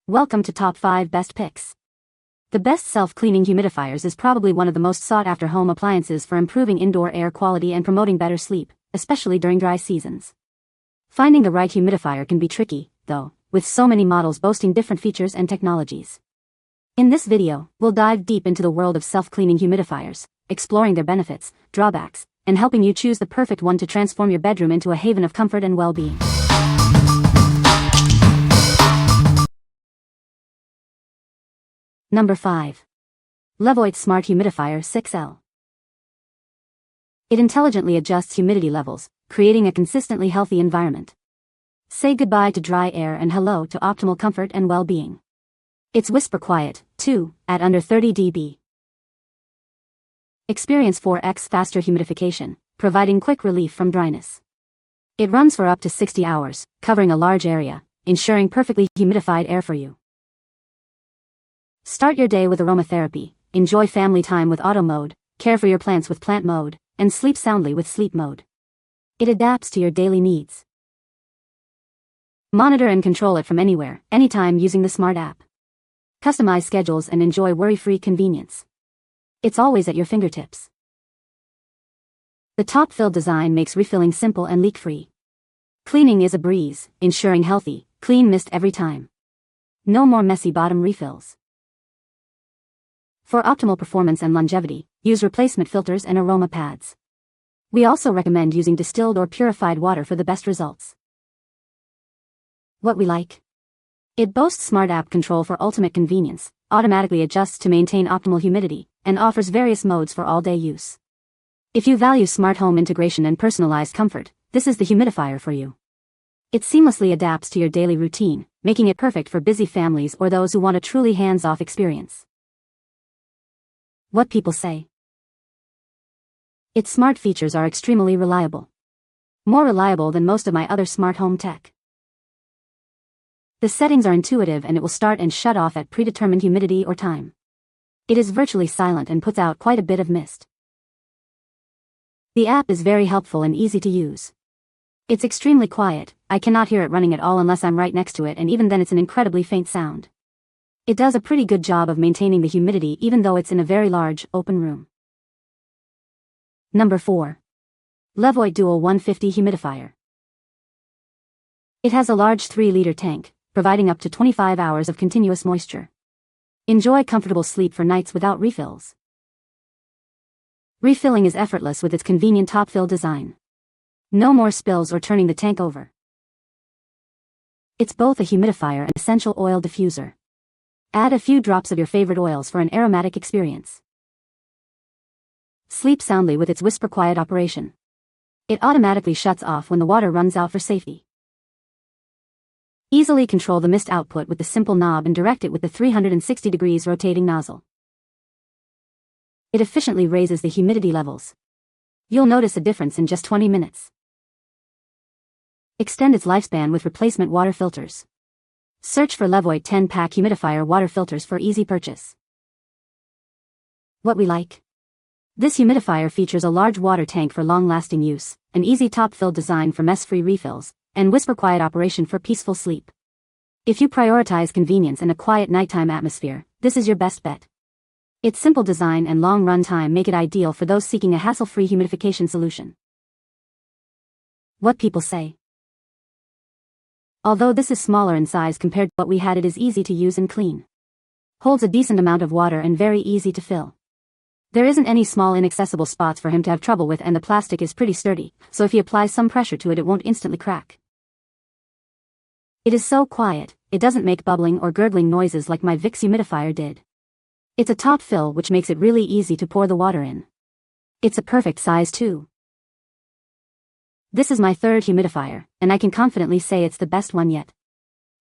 Welcome to Top 5 Best Picks. The best self-cleaning humidifiers is probably one of the most sought-after home appliances for improving indoor air quality and promoting better sleep, especially during dry seasons. Finding the right humidifier can be tricky, though, with so many models boasting different features and technologies. In this video, we'll dive deep into the world of self-cleaning humidifiers, exploring their benefits, drawbacks, and helping you choose the perfect one to transform your bedroom into a haven of comfort and well-being. Number 5. Levoit Smart Humidifier 6L. It intelligently adjusts humidity levels, creating a consistently healthy environment. Say goodbye to dry air and hello to optimal comfort and well-being. It's whisper quiet, too, at under 30 dB. Experience 4x faster humidification, providing quick relief from dryness. It runs for up to 60 hours, covering a large area, ensuring perfectly humidified air for you. Start your day with aromatherapy, enjoy family time with auto mode, care for your plants with plant mode, and sleep soundly with sleep mode. It adapts to your daily needs. Monitor and control it from anywhere, anytime using the smart app. Customize schedules and enjoy worry-free convenience. It's always at your fingertips. The top-fill design makes refilling simple and leak-free. Cleaning is a breeze, ensuring healthy, clean mist every time. No more messy bottom refills. For optimal performance and longevity, use replacement filters and aroma pads. We also recommend using distilled or purified water for the best results. What we like. It boasts smart app control for ultimate convenience, automatically adjusts to maintain optimal humidity, and offers various modes for all-day use. If you value smart home integration and personalized comfort, this is the humidifier for you. It seamlessly adapts to your daily routine, making it perfect for busy families or those who want a truly hands-off experience. What people say. Its smart features are extremely reliable. More reliable than most of my other smart home tech. The settings are intuitive and it will start and shut off at predetermined humidity or time. It is virtually silent and puts out quite a bit of mist. The app is very helpful and easy to use. It's extremely quiet, I cannot hear it running at all unless I'm right next to it, and even then it's an incredibly faint sound. It does a pretty good job of maintaining the humidity even though it's in a very large, open room. Number 4. Levoit Dual 150 Humidifier. It has a large 3-liter tank, providing up to 25 hours of continuous moisture. Enjoy comfortable sleep for nights without refills. Refilling is effortless with its convenient top-fill design. No more spills or turning the tank over. It's both a humidifier and essential oil diffuser. Add a few drops of your favorite oils for an aromatic experience. Sleep soundly with its whisper-quiet operation. It automatically shuts off when the water runs out for safety. Easily control the mist output with the simple knob and direct it with the 360 degrees rotating nozzle. It efficiently raises the humidity levels. You'll notice a difference in just 20 minutes. Extend its lifespan with replacement water filters. Search for Levoit 10-pack humidifier water filters for easy purchase. What we like. This humidifier features a large water tank for long-lasting use, an easy top-fill design for mess-free refills, and whisper-quiet operation for peaceful sleep. If you prioritize convenience and a quiet nighttime atmosphere, this is your best bet. Its simple design and long run time make it ideal for those seeking a hassle-free humidification solution. What people say. Although this is smaller in size compared to what we had, it is easy to use and clean. Holds a decent amount of water and very easy to fill. There isn't any small inaccessible spots for him to have trouble with, and the plastic is pretty sturdy, so if he applies some pressure to it, it won't instantly crack. It is so quiet, it doesn't make bubbling or gurgling noises like my Vicks humidifier did. It's a top fill, which makes it really easy to pour the water in. It's a perfect size too. This is my third humidifier, and I can confidently say it's the best one yet.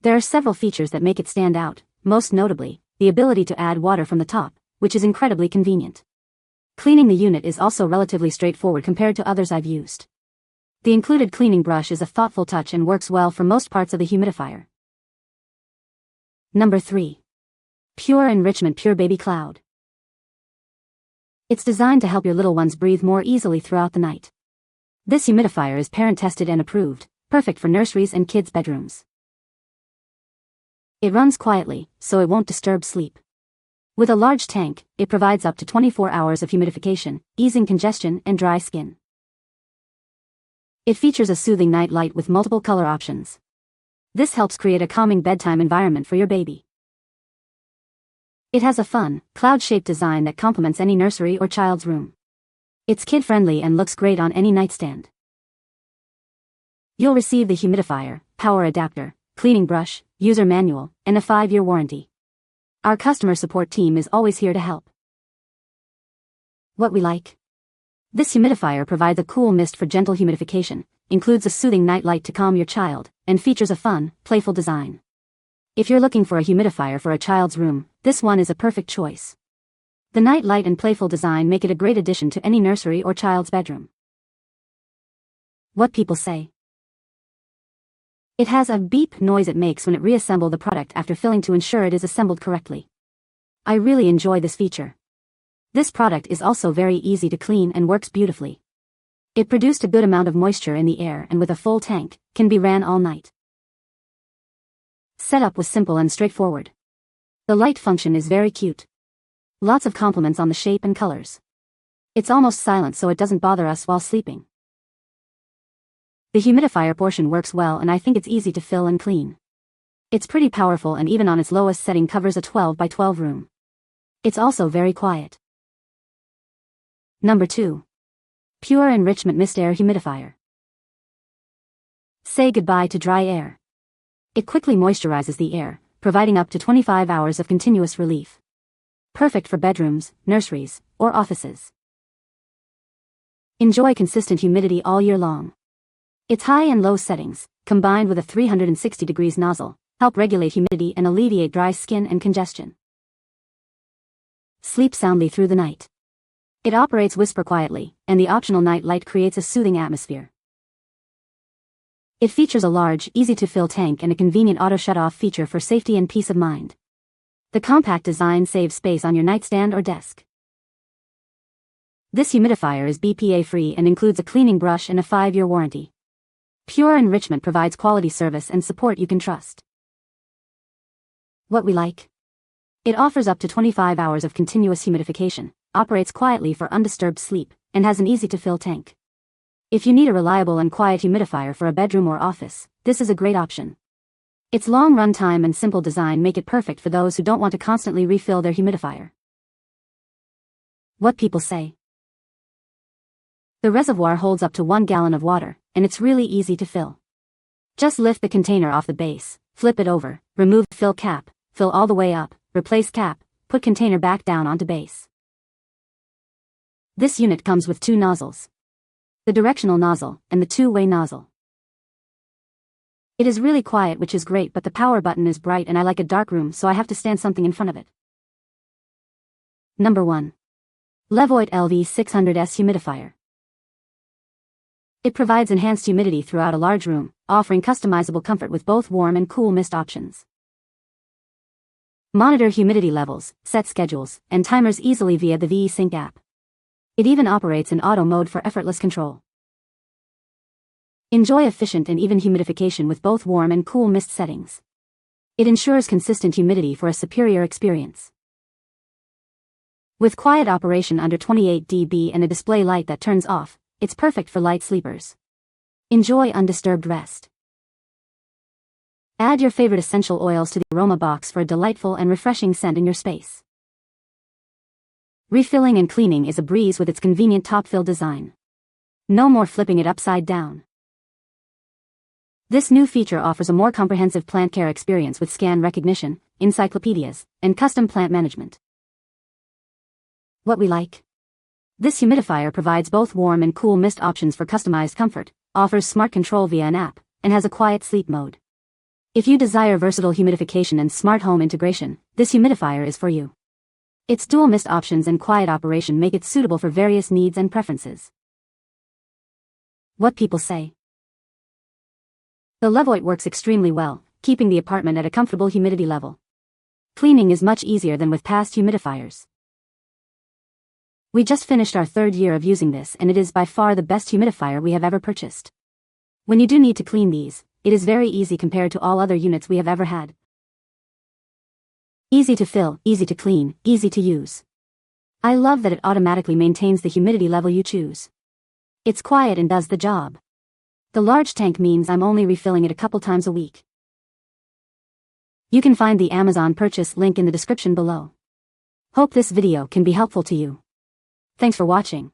There are several features that make it stand out, most notably, the ability to add water from the top, which is incredibly convenient. Cleaning the unit is also relatively straightforward compared to others I've used. The included cleaning brush is a thoughtful touch and works well for most parts of the humidifier. Number 3. Enrichment PureBaby Cloud. It's designed to help your little ones breathe more easily throughout the night. This humidifier is parent-tested and approved, perfect for nurseries and kids' bedrooms. It runs quietly, so it won't disturb sleep. With a large tank, it provides up to 24 hours of humidification, easing congestion and dry skin. It features a soothing night light with multiple color options. This helps create a calming bedtime environment for your baby. It has a fun, cloud-shaped design that complements any nursery or child's room. It's kid-friendly and looks great on any nightstand. You'll receive the humidifier, power adapter, cleaning brush, user manual, and a 5-year warranty. Our customer support team is always here to help. What we like. This humidifier provides a cool mist for gentle humidification, includes a soothing night light to calm your child, and features a fun, playful design. If you're looking for a humidifier for a child's room, this one is a perfect choice. The night light and playful design make it a great addition to any nursery or child's bedroom. What people say. It has a beep noise it makes when it reassembles the product after filling to ensure it is assembled correctly. I really enjoy this feature. This product is also very easy to clean and works beautifully. It produced a good amount of moisture in the air and with a full tank, can be ran all night. Setup was simple and straightforward. The light function is very cute. Lots of compliments on the shape and colors. It's almost silent so it doesn't bother us while sleeping. The humidifier portion works well and I think it's easy to fill and clean. It's pretty powerful and even on its lowest setting covers a 12 by 12 room. It's also very quiet. Number 2. Pure Enrichment MistAire Humidifier. Say goodbye to dry air. It quickly moisturizes the air, providing up to 25 hours of continuous relief. Perfect for bedrooms, nurseries, or offices. Enjoy consistent humidity all year long. Its high and low settings, combined with a 360 degrees nozzle, help regulate humidity and alleviate dry skin and congestion. Sleep soundly through the night. It operates whisper quietly, and the optional night light creates a soothing atmosphere. It features a large, easy-to-fill tank and a convenient auto shut-off feature for safety and peace of mind. The compact design saves space on your nightstand or desk. This humidifier is BPA-free and includes a cleaning brush and a 5-year warranty. Pure Enrichment provides quality service and support you can trust. What we like. It offers up to 25 hours of continuous humidification, operates quietly for undisturbed sleep, and has an easy-to-fill tank. If you need a reliable and quiet humidifier for a bedroom or office, this is a great option. Its long run time and simple design make it perfect for those who don't want to constantly refill their humidifier. What people say. The reservoir holds up to 1 gallon of water, and it's really easy to fill. Just lift the container off the base, flip it over, remove fill cap, fill all the way up, replace cap, put container back down onto base. This unit comes with 2 nozzles. The directional nozzle, and the 2-way nozzle. It is really quiet which is great but the power button is bright and I like a dark room so I have to stand something in front of it. Number 1. Levoit LV600S Humidifier. It provides enhanced humidity throughout a large room, offering customizable comfort with both warm and cool mist options. Monitor humidity levels, set schedules, and timers easily via the VE-Sync app. It even operates in auto mode for effortless control. Enjoy efficient and even humidification with both warm and cool mist settings. It ensures consistent humidity for a superior experience. With quiet operation under 28 dB and a display light that turns off, it's perfect for light sleepers. Enjoy undisturbed rest. Add your favorite essential oils to the aroma box for a delightful and refreshing scent in your space. Refilling and cleaning is a breeze with its convenient top-fill design. No more flipping it upside down. This new feature offers a more comprehensive plant care experience with scan recognition, encyclopedias, and custom plant management. What we like. This humidifier provides both warm and cool mist options for customized comfort, offers smart control via an app, and has a quiet sleep mode. If you desire versatile humidification and smart home integration, this humidifier is for you. Its dual mist options and quiet operation make it suitable for various needs and preferences. What people say. The Levoit works extremely well, keeping the apartment at a comfortable humidity level. Cleaning is much easier than with past humidifiers. We just finished our 3rd year of using this and it is by far the best humidifier we have ever purchased. When you do need to clean these, it is very easy compared to all other units we have ever had. Easy to fill, easy to clean, easy to use. I love that it automatically maintains the humidity level you choose. It's quiet and does the job. The large tank means I'm only refilling it a couple times a week. You can find the Amazon purchase link in the description below. Hope this video can be helpful to you. Thanks for watching.